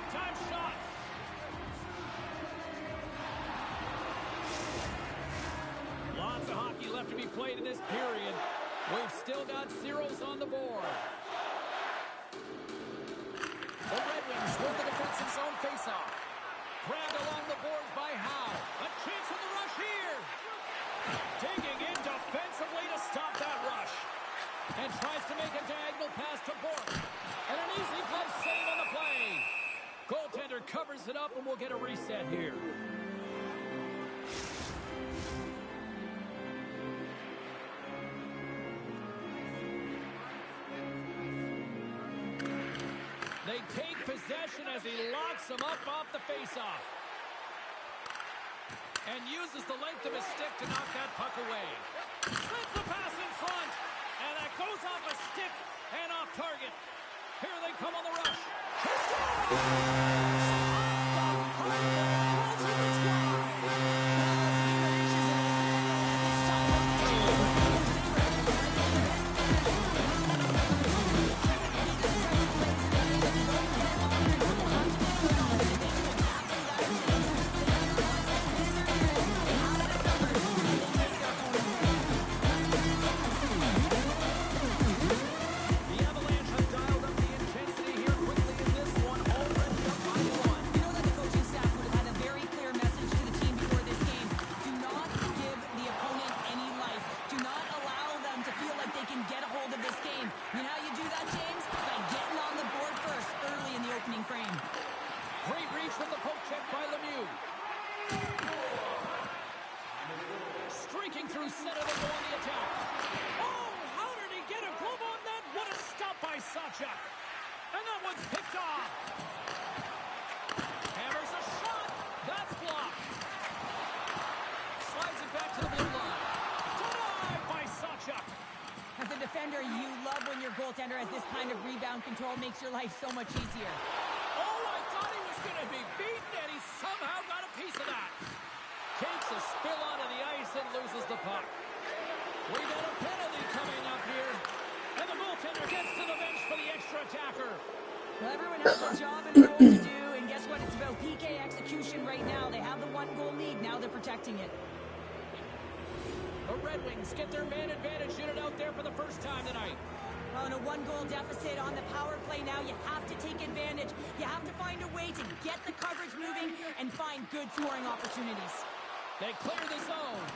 Big-time shot. Lots of hockey left to be played in this period. We've still got zeros on the board. The Red Wings win the defensive zone faceoff. Grabbed along the boards by Howe. A chance for the rush here. Digging in defensively to stop that rush. And tries to make a diagonal pass to Bork. And an easy glove save on the play. Goaltender covers it up and we'll get a reset here. They take possession as he locks him up off the faceoff. And uses the length of his stick to knock that puck away. Sends the pass in front. And that goes off a stick and off target. Here they come on the rush. Great reach from the poke check by Lemieux. Streaking through center, they go on the attack. Oh, how did he get a glove on that? What a stop by Sachuk. And that one's picked off. Hammers a shot. That's blocked. Slides it back to the blue line. Denied by Sachuk. As a defender, you love when your goaltender has this kind of rebound control. Makes your life so much easier. Going to be beaten, and he somehow got a piece of that. Takes a spill onto the ice and loses the puck. We got a penalty coming up here. And the goaltender gets to the bench for the extra attacker. Well, everyone has a job and a role to do, and guess what? It's about PK execution right now. They have the one-goal lead. Now they're protecting it. The Red Wings get their man advantage unit out there for the first time tonight. Well, in a one-goal deficit on the power play now, you have to take advantage. You have to find a way to get the coverage moving and find good scoring opportunities. They clear the zone.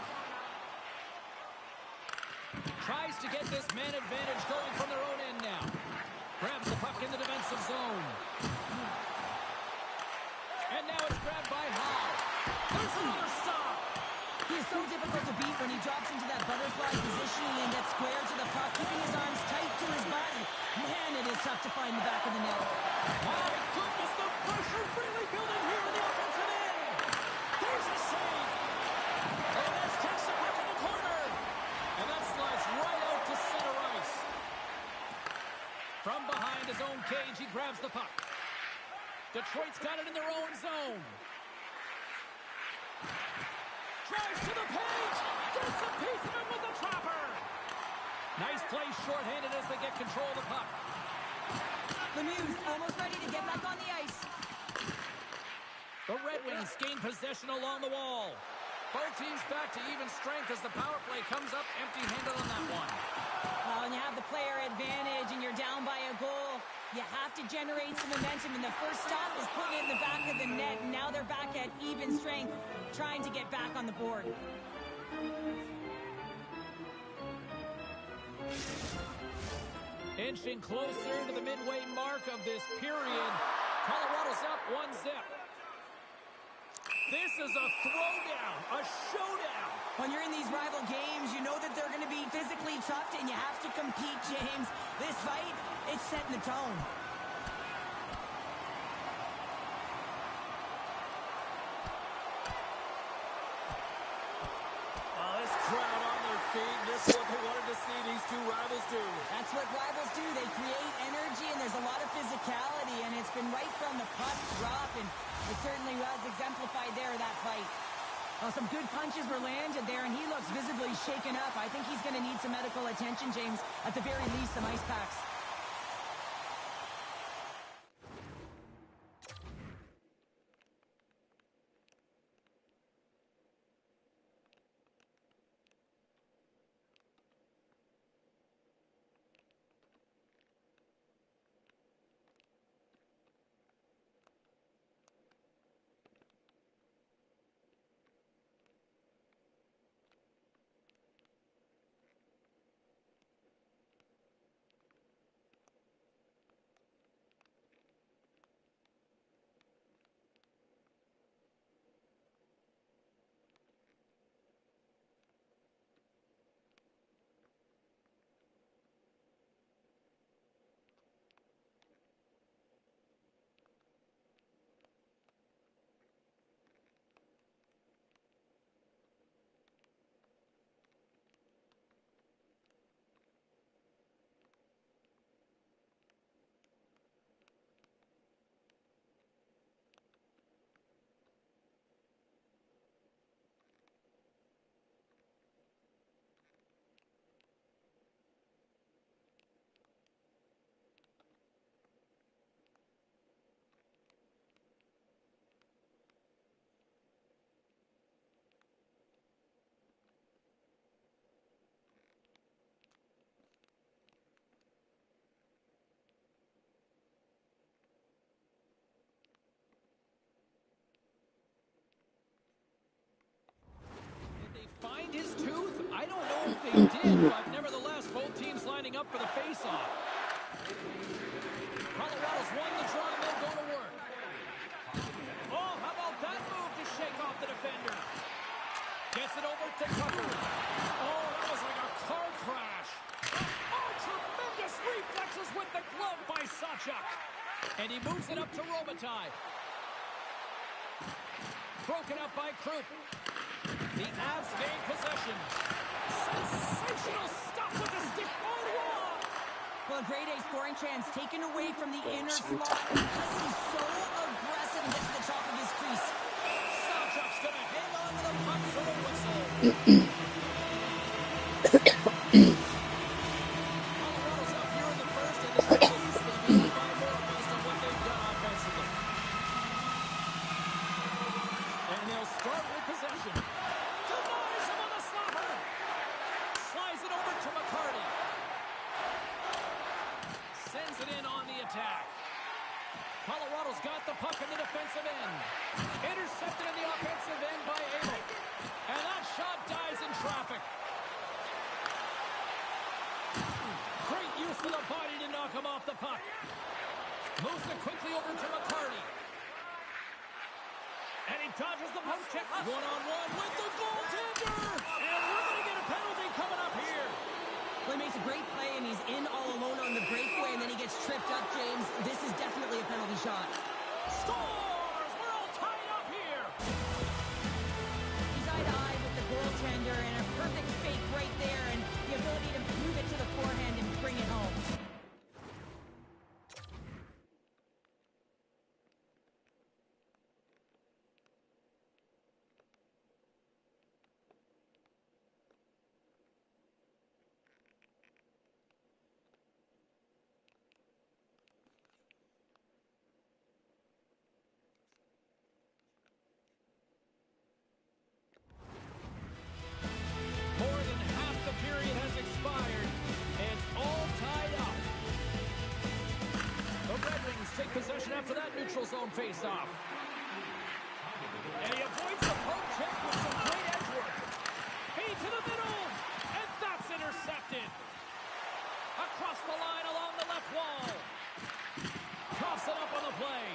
Tries to get this man advantage going from their own end now. Grabs the puck in the defensive zone. And now it's grabbed by Howe. There's another stop. He is so difficult to beat when he drops into that butterfly positioning and gets square to the puck, keeping his arms tight to his body. Man, it is tough to find the back of the net. My goodness, the pressure really building here in the offensive end. There's a save. And that's takes the puck in the corner. And that slides right out to center ice. From behind his own cage, he grabs the puck. Detroit's got it in their own zone. Drives to the page. Gets a piece of it with the trapper. Nice play shorthanded as they get control of the puck. Lemieux almost ready to get back on the ice. The Red Wings gain possession along the wall. Both teams back to even strength as the power play comes up empty-handed on that one. Well, when you have the player advantage and you're down by a goal, you have to generate some momentum, and the first stop is putting it in the back of the net, and now they're back at even strength, trying to get back on the board. Inching closer to the midway mark of this period. Colorado's up 1-0. This is a throwdown, a showdown. When you're in these rival games, you know that they're going to be physically tough, and you have to compete, James. This fight, it's setting the tone. This crowd on their feet. This is what they wanted to see these two rivals do. That's what rivals do. They create energy, and there's a lot of physicality, and it's been right from the puck drop, and it certainly was exemplified there, that fight. Well, some good punches were landed there, and he looks visibly shaken up. I think he's going to need some medical attention, James. At the very least, some ice packs. I don't know if they did, but nevertheless, both teams lining up for the face-off. Colorado's won the draw, and they'll go to work. Oh, how about that move to shake off the defender? Gets it over to Tucker. Oh, that was like a car crash. Oh, tremendous reflexes with the glove by Sawchuk. And he moves it up to Robitaille. Broken up by Krupp. The Avs gain possession. Sensational stop with the stick. Oh, well, a grade A scoring chance taken away from the inner slot because he's so aggressive and gets to the top of his crease. Sawchuk's going to hang on to the puck for a whistle. Colorado's up here in the first, and they're able to stay by more based on what they've done offensively. And they'll start with possession. Denies him on the slapper. Slides it over to McCarty. Sends it in on the attack. Colorado's got the puck in the defensive end. Intercepted in the offensive end by Abel. And that shot dies in traffic. Great use of the body to knock him off the puck. Moves it quickly over to McCarty. And he dodges the post check. One-on-one with the goaltender. And we're going to get a penalty coming up here. Well, he makes a great play, and he's in all alone on the breakaway, and then he gets tripped up, James. This is definitely a penalty shot. Scores! We're all tied up here. He's eye-to-eye with the goaltender, and a perfect fake right there, and the ability to move it to the forehand and bring it home. More than half the period has expired. It's all tied up. The Red Wings take possession after that neutral zone face-off. And he avoids the poke check with some great edge work. Feed to the middle, and that's intercepted. Across the line along the left wall. Coughs it up on the play.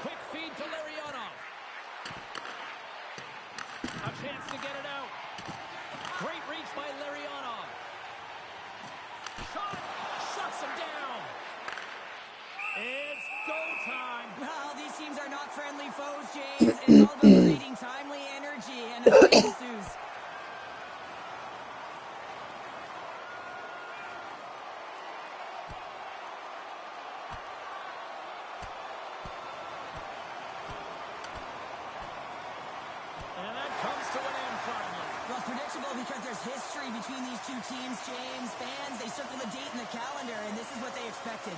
Quick feed to Larionov. A chance to get it out. Great reach by Larionov. Shot! Shuts him down. It's go time. Well, these teams are not friendly foes, James. It's all about creating timely energy, and a fight ensues. And that comes to an end finally. Well, it's predictable because there's history between these two teams, James. Fans, they circle the date in the calendar, and this is what they expected.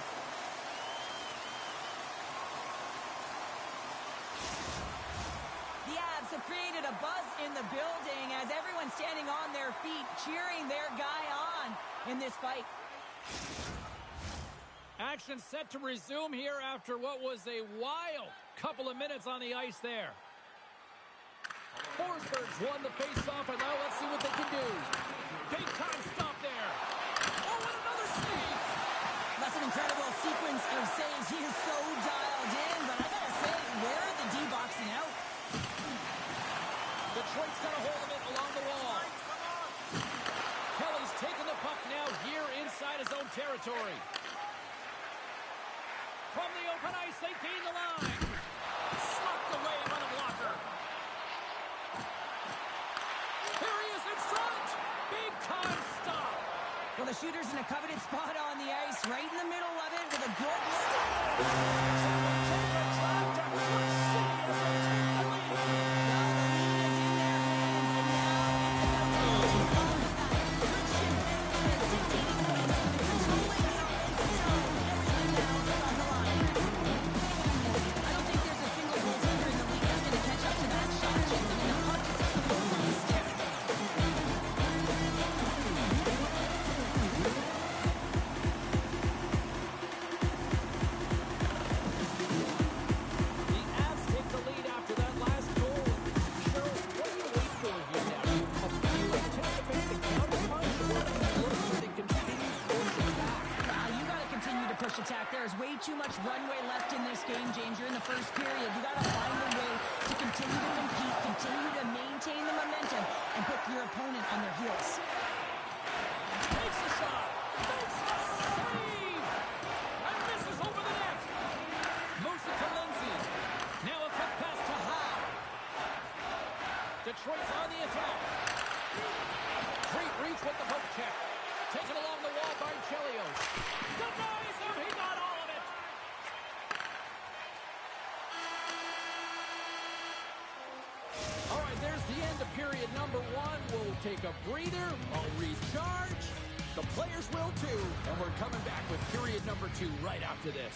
The Avs have created a buzz in the building as everyone's standing on their feet, cheering their guy on in this fight. Action set to resume here after what was a wild couple of minutes on the ice there. Forsberg's won the face-off, and now let's see what they can do. Big time stop there. Oh, and another save. That's an incredible sequence of saves. He is so dialed in, but I gotta say, where are the D-boxing out? Detroit's got a hold of it along the wall. Kelly's taking the puck now here inside his own territory. From the open ice, they gain the line. Slapped away by the blocker. Here he is in front. Big time stop. Well, the shooter's in a coveted spot on the ice, right in the middle of it with a good stop. way too much runway left in this game, James. You're in the first period. You got to find a way to continue to compete, continue to maintain the momentum, and put your opponent on their heels. Takes a shot. Makes a save. And misses over the net. Moves it to Lindsay. Now a quick pass to Howe. Detroit's on the attack. Great reach with the poke check. Taken along the wall by Chelios. Denies him. He got all of it. All right, there's the end of period number 1. We'll take a breather. I'll recharge. The players will too. And we're coming back with period number 2 right after this.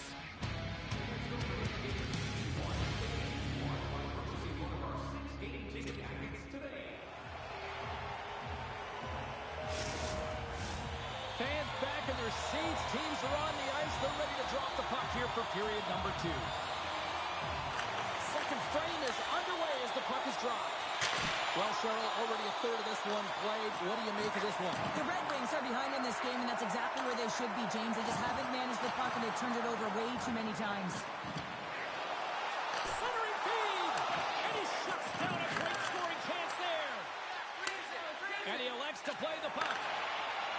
Fans back in their seats. Teams are on the ice. They're ready to drop the puck here for period number 2. Second frame is underway as the puck is dropped. Well, Cheryl, already a third of this one played. What do you make of this one? The Red Wings are behind in this game, and that's exactly where they should be, James. They just haven't managed the puck, and they've turned it over way too many times. Centering feed! And he shuts down a great scoring chance there. And he elects to play the puck.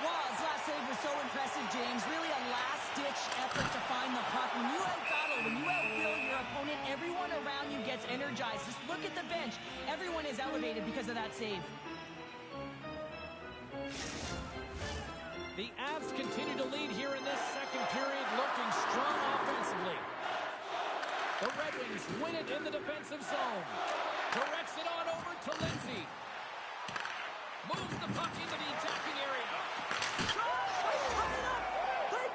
Wow, his last save was so impressive, James. Really a last-ditch effort to find the puck. When you out-battle, when you outfill your opponent, everyone around you gets energized. Just look at the bench. Everyone is elevated because of that save. The Avs continue to lead here in this second period, looking strong offensively. The Red Wings win it in the defensive zone. Directs it on over to Lindsay. Moves the puck into the attacking area. They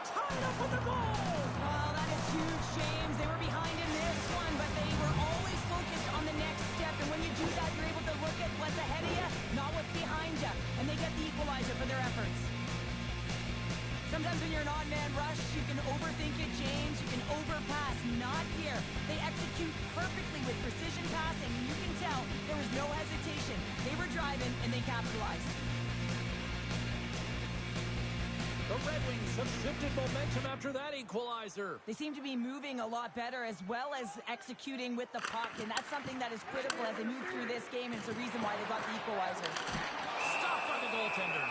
tie it up with the goal! Oh, that is huge, James. They were behind in this one, but they were always focused on the next step. And when you do that, you're able to look at what's ahead of you, not what's behind you. And they get the equalizer for their efforts. Sometimes when you're an odd-man rush, you can overthink it, James. You can overpass. Not here. They execute perfectly with precision passing. And you can tell there was no hesitation. They were driving, and they capitalized. The Red Wings have shifted momentum after that equalizer. They seem to be moving a lot better as well as executing with the puck, and that's something that is critical as they move through this game, and it's a reason why they got the equalizer. Stopped by the goaltender.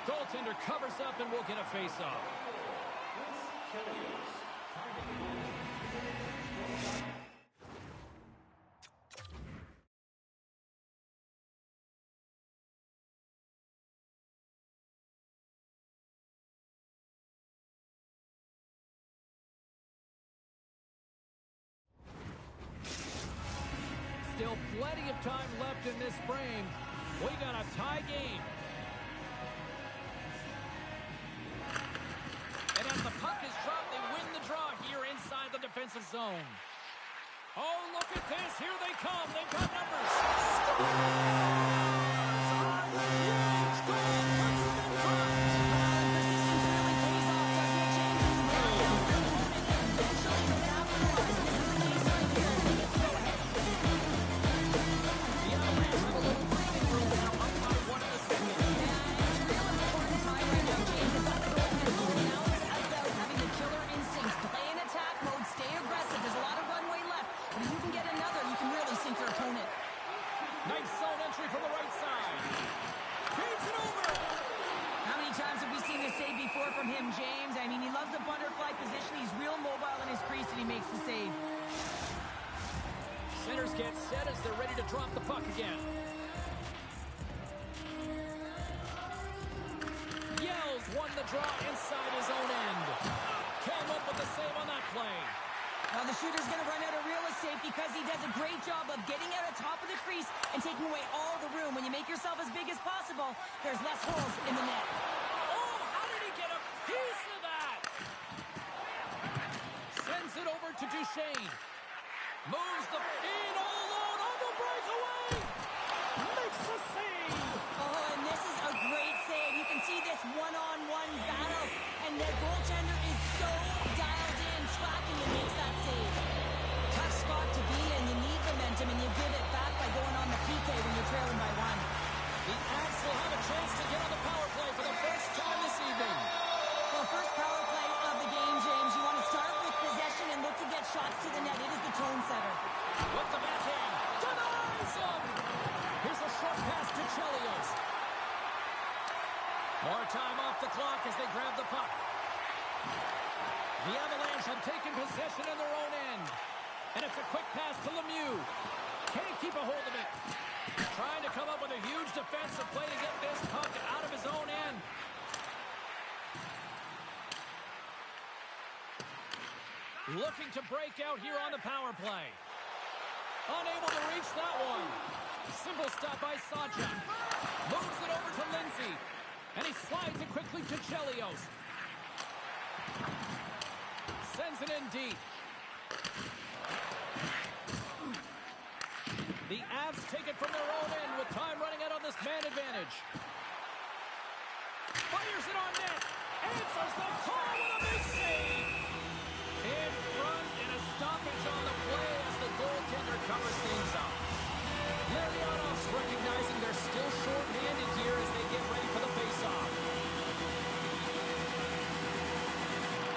Goaltender covers up and will get a face-off. Still plenty of time left in this frame. We got a tie game. And as the puck is dropped, they win the draw here inside the defensive zone. Oh, look at this. Here they come. They've got numbers. Huge goal. Puts them in front. Persistence really pays off, doesn't it, James? You wear down your opponent and eventually you capitalize. This is the case right here. They get to go ahead. The Avalanche have a little breathing room now, up by 1 in the second. Yeah, it's a real important time right now, James. It's not the goaltender. Now it's about having the killer instincts. Play in attack mode. Stay aggressive. There's a lot of runway left. But if you can get another, you can really sink your opponent. Nice zone entry from the right side. Feeds it over. How many times have we seen this save before from him, James? I mean, he loves the butterfly position. He's real mobile in his crease, and he makes the save. Centers get set as they're ready to drop the puck again. Yells won the draw inside his own end. Came up with the save on that play. Now the shooter's going to run out of real estate because he does a great job of getting out of top of the crease and taking away all the room. When you make yourself as big as possible, there's less holes in the net. Oh, how did he get a piece of that? Sends it over to Duchesne. Moves the in all alone on the breakaway. Makes the save. Oh, and this is a great save. You can see this one-on-one battle, and the goaltender is so dialed in, tracking and makes that save. Tough spot to be in. You need momentum, and you give it back by going on the PK when you're trailing by 1. The Avs will have a chance to get on the power play for the first time this evening. Well, first power play of the game, James. You want to start block as they grab the puck. The Avalanche have taken possession in their own end. And it's a quick pass to Lemieux. Can't keep a hold of it. Trying to come up with a huge defensive play to get this puck out of his own end. Looking to break out here on the power play. Unable to reach that one. Simple stop by Sacha. Moves it over to Lindsay. And he slides it quickly to Chelios. Sends it in deep. The Avs take it from their own end with time running out on this man advantage. Fires it on net. Answers the call with a big save. In front and a stoppage on the play as the goaltender covers things up. Larionov's recognizing they're still short-handed here as they get ready for the face-off.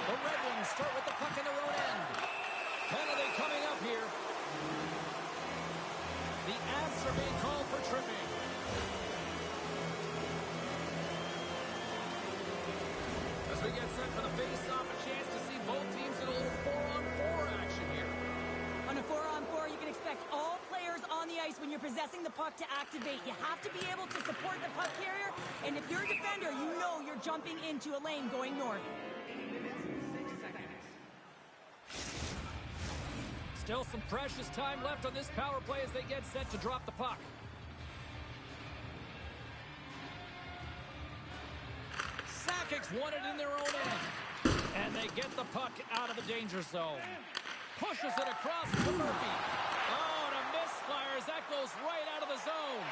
The Red Wings start with the puck in their own end. Penalty coming up here. The Avs are being called for tripping. As we get set for the face-off, a chance to see both teams in a little 4-on-4 action here. On a 4-on-4, you can expect all players on the ice when you're possessing the puck to activate. You have to be able to support the puck carrier, and if you're a defender, you know you're jumping into a lane going north. Still some precious time left on this power play as they get set to drop the puck. Sakic's won it in their own end. And they get the puck out of the danger zone. Pushes it across to Murphy. Oh, and a misfire as that goes right out of the zone.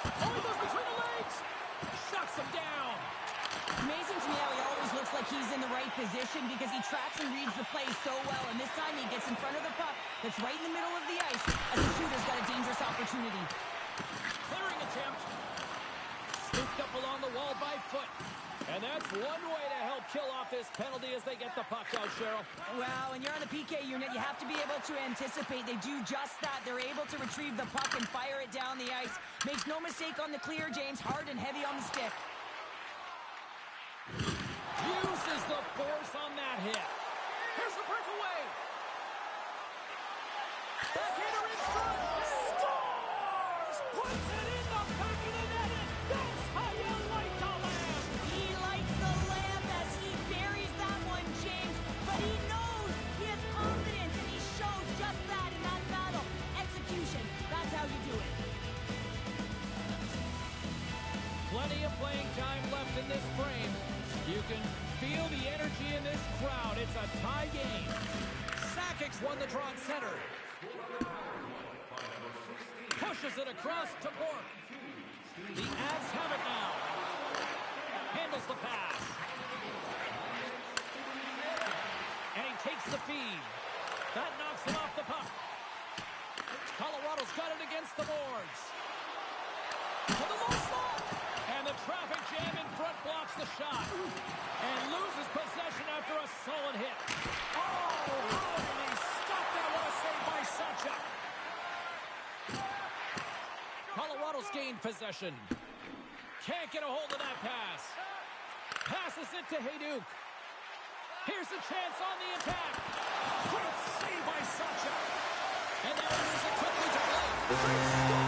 Oh, he goes between the legs. Shuts him down. Amazing to me how he always looks like he's in the right position because he tracks and reads the play so well. And this time he gets in front of the puck that's right in the middle of the ice as the shooter's got a dangerous opportunity. Clearing attempt. Scooped up along the wall by Foot. And that's one way to help kill off this penalty as they get the puck out, Cheryl. Well, when you're on the PK unit, you have to be able to anticipate. They do just that. They're able to retrieve the puck and fire it down the ice. Makes no mistake on the clear, James. Hard and heavy on the stick. Uses the force on that hit. Here's the breakaway. Backhander in front. Scores! Puts it in the back of the net. And that's how you like the Lamb. He likes the lamb as he buries that one, James. But he knows he has confidence, and he shows just that in that battle. Execution. That's how you do it. Plenty of playing time left in this frame. You can feel the energy in this crowd. It's a tie game. Sakic's won the draw at center. Pushes it across to Bork. The Avs have it now. Handles the pass. And he takes the feed. That knocks him off the puck. Colorado's got it against the boards. To the low slot. And the traffic jam in front blocks the shot. And loses possession after a solid hit. Oh, and he stopped that. What a save by Sacha. Colorado's gained possession. Can't get a hold of that pass. Passes it to Hayduk. Here's a chance on the attack. Great save by Sacha. And now he moves it quickly to Blake.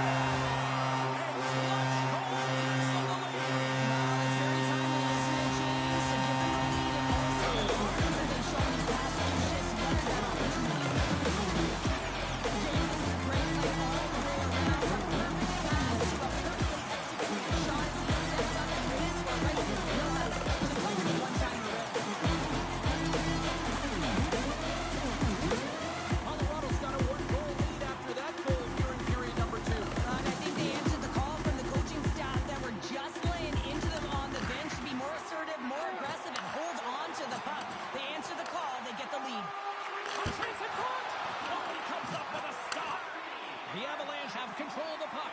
The Avalanche have control of the puck.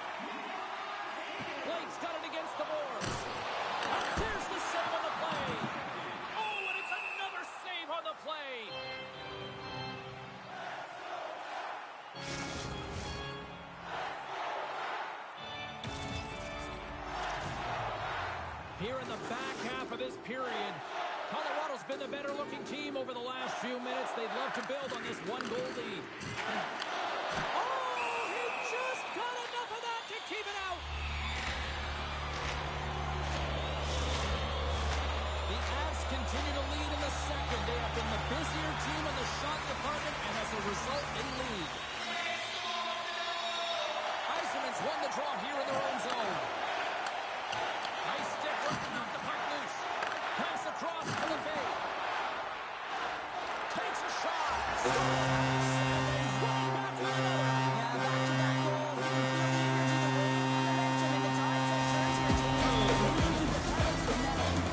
Blake's got it against the boards. And there's the save on the play. Oh, and it's another save on the play. Here in the back half of this period, Colorado's been the better-looking team over the last few minutes. They'd love to build on this one-goal lead. Oh, he just got enough of that to keep it out. The Avs continue to lead in the second. They have been the busier team in the shot department, and as a result, they lead. Eisenman's won the draw here in their own zone. Nice stick work to knock the puck loose. Pass across to the fade. Takes a shot. He's running back with another. Yeah, back-to-back goals. You can feel the energy, the wind, the momentum, and the tides have turned here, James. They can keep the pedal to the metal.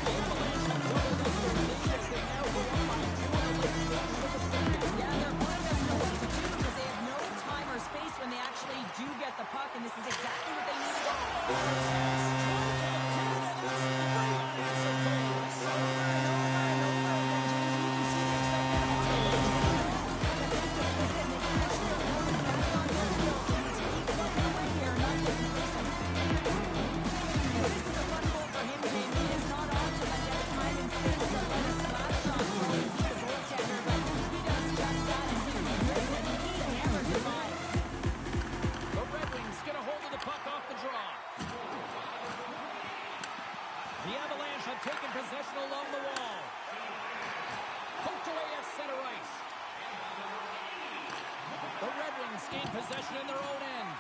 The Avalanche have doubled up their lead as they now go up by 2 in the late stages of the second. Yeah, their opponent doesn't know what to do because they have no time or space when they actually do get the puck, and this is exactly what they need. The Red Wings get a hold of the puck off the draw. The Avalanche have taken possession along the wall. Poked away at center ice. The Red Wings gain possession in their own end.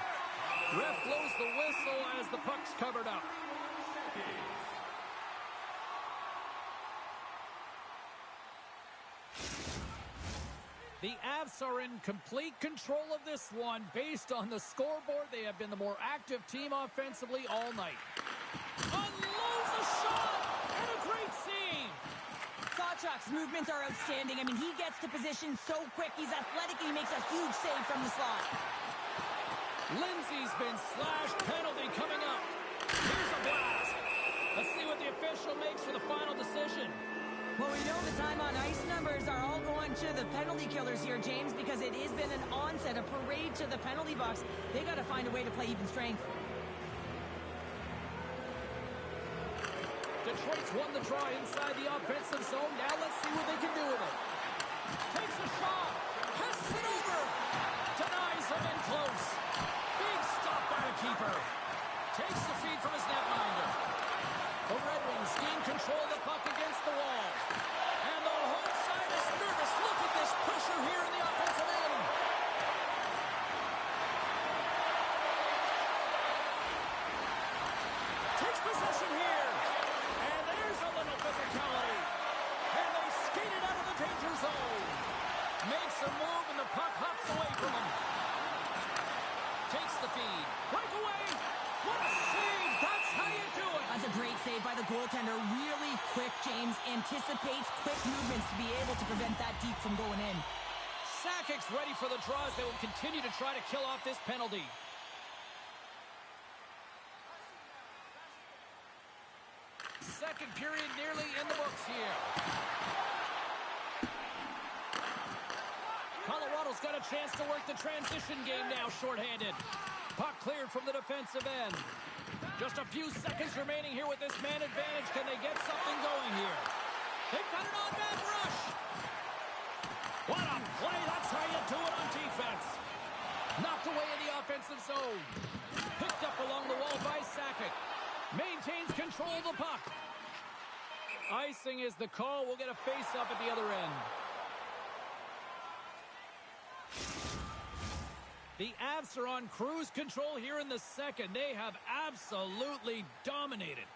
Ref blows the whistle as the puck's covered up. The Avs are in complete control of this one. Based on the scoreboard, they have been the more active team offensively all night. Unloads a shot and a great save. Sawchuk's movements are outstanding. I mean, he gets to position so quick. He's athletic, and he makes a huge save from the slot. Lindsay's been slashed. Penalty coming up. Here's a blast. Let's see what the official makes for the final decision. Well, we know the time on ice numbers are all going to the penalty killers here, James, because it has been an onset, a parade to the penalty box. They got to find a way to play even strength. Detroit's won the draw inside the offensive zone. Now let's see what they can do with it. Takes a shot. Passes it over. Denies him in close. Big stop by the keeper. Takes the feed from his netminder. The Red Wings gain control of the puck against the wall. And the home side is nervous. Look at this pressure here in the offensive end. Takes possession here. And there's a little physicality. And they skate it out of the danger zone. Makes a move and the puck hops away from him. Takes the feed. Breakaway. What a save. That's how you do it. That's a great save by the goaltender. Really quick, James. Anticipates quick movements to be able to prevent that deep from going in. Sakic's ready for the draws. They will continue to try to kill off this penalty. Second period nearly in the books here. Colorado's got a chance to work the transition game now, shorthanded. Puck cleared from the defensive end. Just a few seconds remaining here with this man advantage. Can they get something going here? They've got an on-man rush. What a play. That's how you do it on defense. Knocked away in the offensive zone. Picked up along the wall by Sakic. Maintains control of the puck. Icing is the call. We'll get a face-up at the other end. The Avs are on cruise control here in the second. They have absolutely dominated.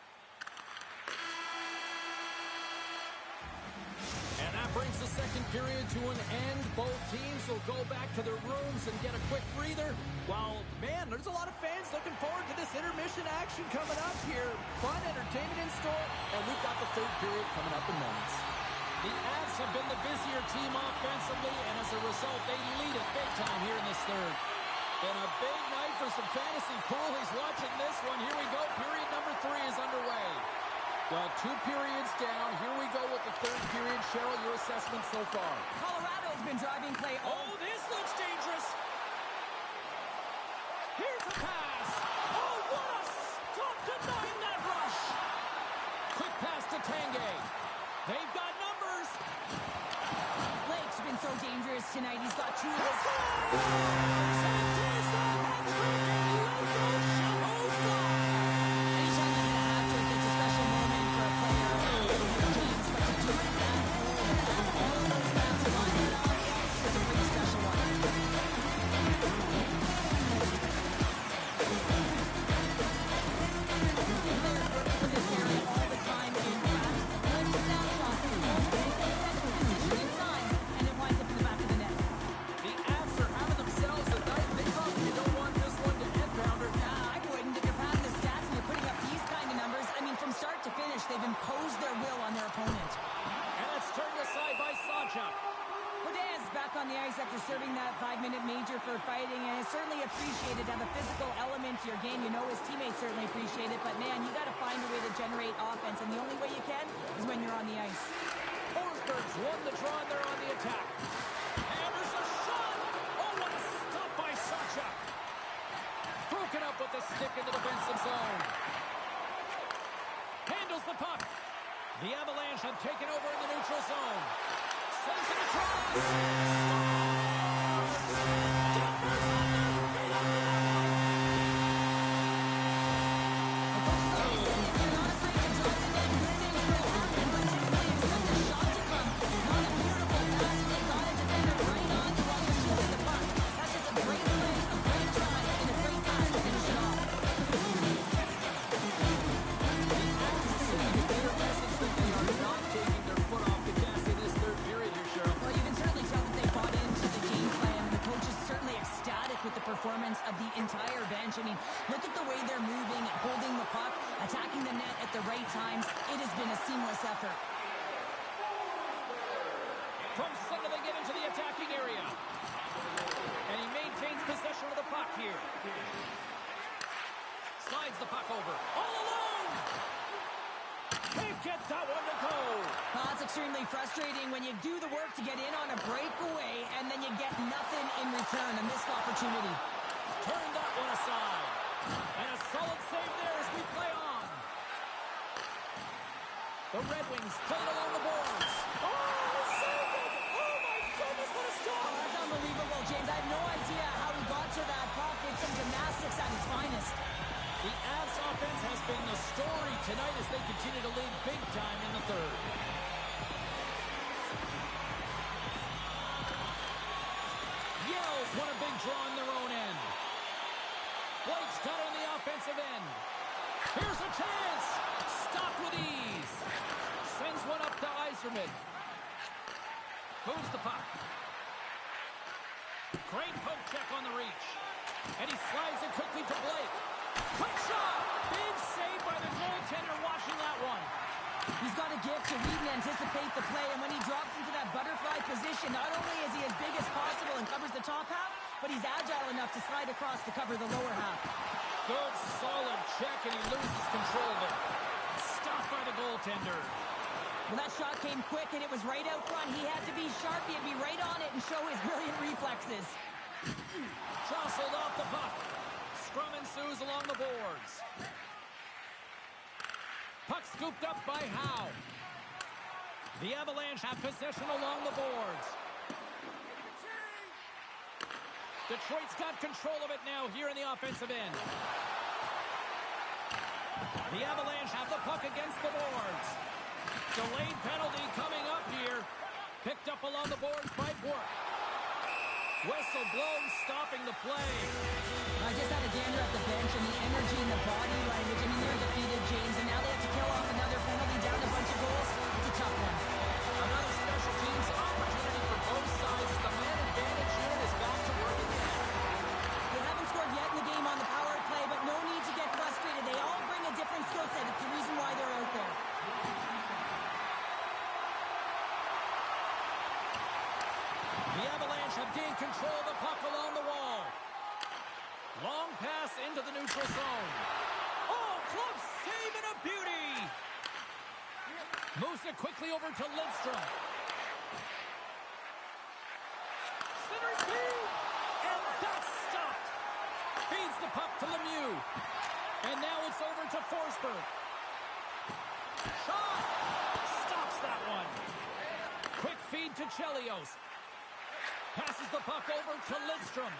And that brings the second period to an end. Both teams will go back to their rooms and get a quick breather. While, man, there's a lot of fans looking forward to this intermission action coming up here. Fun entertainment in store, and we've got the third period coming up in moments. The Avs have been the busier team offensively, and as a result, they lead it big time here in this third. Been a big night for some fantasy poolies watching this one. Here we go. Period number 3 is underway. Well, 2 periods down. Here we go with the third period. Cheryl, your assessment so far? Colorado's been driving play all... Oh, this looks dangerous. Here's a pass. Oh, what a stop denying that rush. Tangay. They've got numbers. Blake's been so dangerous tonight. He's got two of his... Anytime you get a hat trick, it's a special moment for a player like James, but to do it at home and have all of those guys lining up is a pretty special one. Players work for this area all the time in practice. Like the snapshot, all the way they set the position in time, and it winds up in the back of the net. The Avs are having themselves a night. They probably don't want this one to end, Pounder. I wouldn't. If you're padding the stats and you're putting up these kind of numbers, I mean, from start to finish, they've imposed their will on their opponent. And it's turned aside by Sawchuk. Rodez back on the ice after serving that 5-minute major for fighting, and it's certainly appreciated to have a physical element to your game. You know his teammates certainly appreciate it, but man, you got to find a way to generate offense, and the only way you can is when you're on the ice. Forsberg's won the draw, and they're on the attack. And there's a shot! Oh, what a stop by Sawchuk! Broken up with the stick in the defensive zone. Handles the puck. The Avalanche have taken over in the neutral zone. Sends it across. Denver's on their feet on the line. The coaches always say if you're not afraid to drop the net, good things will happen, but typically expect a shot to come. Not a beautiful pass, but they got a defender right on while they're shielding the puck. That's just a great play, a great try, and a great pass to finish it off. Their message that they are not taking their foot off the gas in this third period here, Cheryl. Well, you can certainly tell that they bought into the game plan, and the coach is certainly ecstatic with the performance of the entire bench. I mean, look at the way they're moving, holding the puck, attacking the net at the right times. It has been a seamless effort. From center, they get into the attacking area. And he maintains possession of the puck here. Slides the puck over. All alone! Can't get that one to go. Well, it's extremely frustrating when you do the work to get in on a breakaway, and then you get nothing in return, a missed opportunity. Turn that one aside. And a solid save there as we play on. The Red Wings play it along the boards. Oh, saved it! Oh, my goodness, what a stop! Oh, that's unbelievable, James. I have no idea how he got to that puck. It's some gymnastics at its finest. The Avs offense has been the story tonight as they continue to lead big time in the third. Yells won a big draw on their own end. Blake's got it on the offensive end. Here's a chance. Stopped with ease. Sends one up to Yzerman. Moves the puck. Great poke check on the reach. And he slides it quickly to Blake. Quick shot! Big save by the goaltender watching that one. He's got a gift to read and anticipate the play, and when he drops into that butterfly position, not only is he as big as possible and covers the top half, but he's agile enough to slide across to cover the lower half. Good, solid check, and he loses control of it. Stopped by the goaltender. Well, that shot came quick, and it was right out front. He had to be sharp. He had to be right on it and show his brilliant reflexes. Jostled off the puck. Scrum ensues along the boards. Puck scooped up by Howe. The Avalanche have possession along the boards. Detroit's got control of it now here in the offensive end. The Avalanche have the puck against the boards. Delayed penalty coming up here. Picked up along the boards by Bourque. Whistle blown, stopping the play. I just had a gander at the bench, and the energy and the body language. I mean, they're defeated, James, and now they have to kill off another penalty, down a bunch of goals. It's a tough one. Another special teams opportunity for both sides as the man advantage unit is back to work again. They haven't scored yet in the game on the power play, but no need to get frustrated. They all bring a different skill set. It's the reason why they're out there. The Avalanche have gained control of the puck along the wall. Long pass into the neutral zone. Oh, close save and a beauty. Moves it quickly over to Lidstrom. Center field. And that's stopped. Feeds the puck to Lemieux. And now it's over to Forsberg. Shot. Chelios. Passes the puck over to Lidstrom.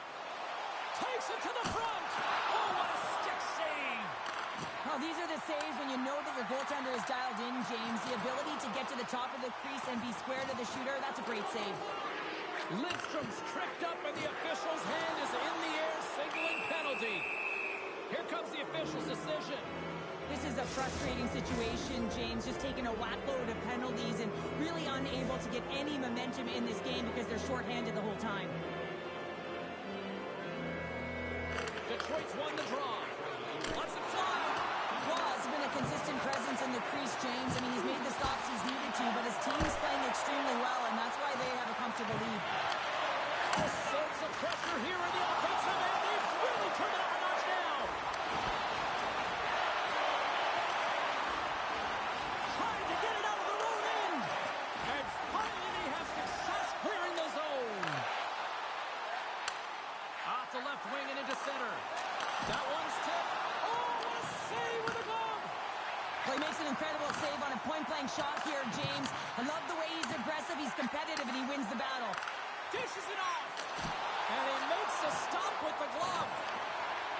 Takes it to the front. Oh, what a stick save. Oh, these are the saves when you know that your goaltender is dialed in, James. The ability to get to the top of the crease and be square to the shooter, that's a great save. Lidstrom's tripped up and the official's hand is in the air, signaling penalty. Here comes the official's decision. This is a frustrating situation, James, just taking a whackload of penalties and really unable to get any momentum in this game because they're shorthanded the whole time. Detroit's won the draw. Let's it fly. Ross has been a consistent presence in the crease, James. I mean, he's made the stops he's needed to, but his team's playing extremely well, and that's why they have a comfortable lead. All sorts of pressure here in the offensive end. They've really turned it up a notch now. Trying to get it out of their own end. And finally they have success clearing the zone. Off the left wing and into center. That one's tipped. Oh, what a save with a glove. Well, he makes an incredible save on a point-blank shot here, James. I love the way he's aggressive, he's competitive, and he wins the battle. Dishes it off. And he makes a stop with the glove.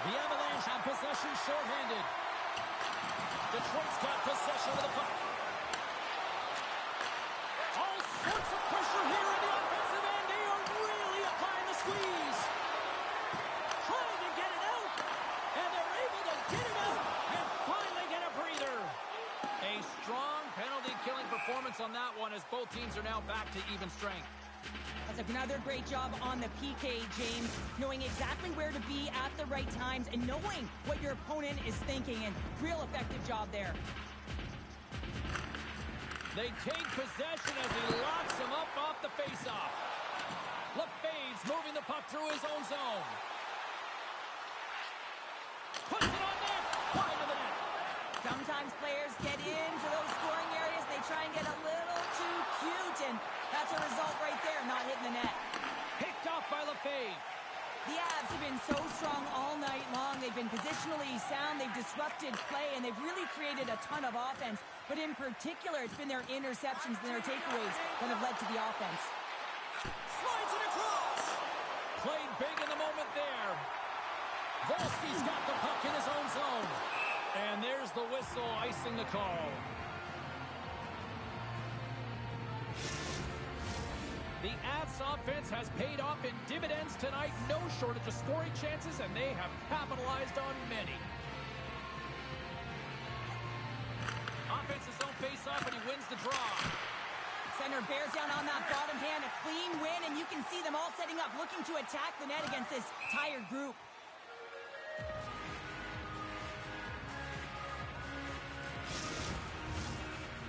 The Avalanche have possession shorthanded. Detroit's got possession of the puck. All sorts of pressure here in the offensive end. They are really applying the squeeze. Trying to get it out. And they're able to get it out and finally get a breather. A strong penalty-killing performance on that one as both teams are now back to even strength. That's another great job on the PK, James. Knowing exactly where to be at the right times and knowing what your opponent is thinking. And real effective job there. They take possession as he locks him up off the faceoff. LeFave's moving the puck through his own zone. Puts it on net. Wide of the net. Sometimes players get into those scoring areas. They try and get a little too cute. And that's a result right there, not hitting the net. Picked off by LeFave. The Avs have been so strong all night long. They've been positionally sound. They've disrupted play, and they've really created a ton of offense. But in particular, it's been their interceptions and their takeaways that have led to the offense. Slides it across. Played big in the moment there. Volsky's got the puck in his own zone. And there's the whistle icing the call. The Avs offense has paid off in dividends tonight. No shortage of scoring chances, and they have capitalized on many. Offense's own face-off, and he wins the draw. Center bears down on that bottom hand, a clean win, and you can see them all setting up, looking to attack the net against this tired group.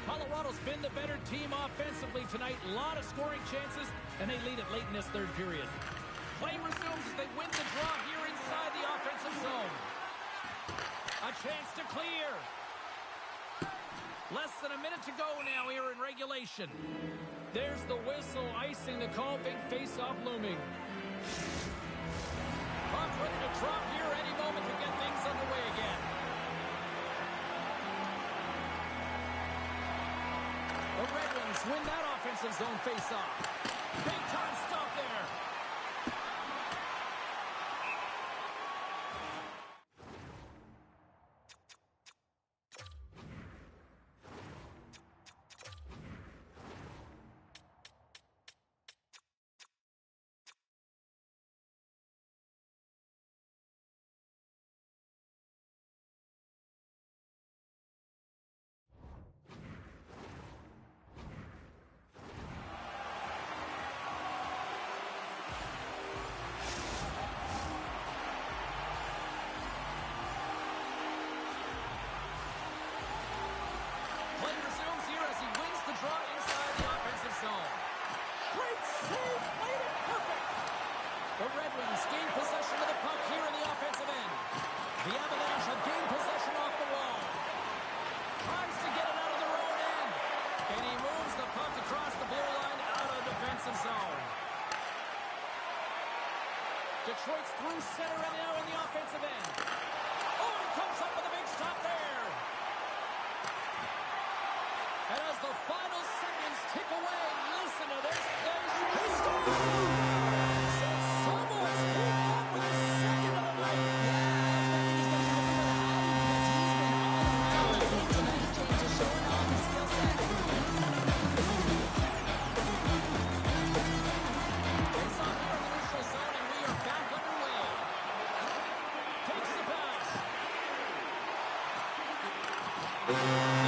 Colorado's been the better team offensively tonight. A lot of scoring chances, and they lead it late in this third period. Play resumes as they win the draw here inside the offensive zone. A chance to clear. Less than a minute to go now here in regulation. There's the whistle icing the call. Big face-off looming. Puck ready to drop here any moment to get things underway again. The Red Wings win that offensive zone face-off. Big time stop there. The Red Wings gain possession of the puck here in the offensive end. The Avalanche have gained possession off the wall. Tries to get it out of their own end. And he moves the puck across the blue line out of the defensive zone. Detroit's through center and now in the offensive end. Oh, he comes up with a big stop there. And as the final seconds tick away, listen to this play. Said someone's pulled up with a second of the night. Yeah, I was wondering he's going to be looking for the alley because he's been all around the ring tonight, Jay, just showing off his skill set. Face off here in the neutral zone, and we are back underway. Takes the pass.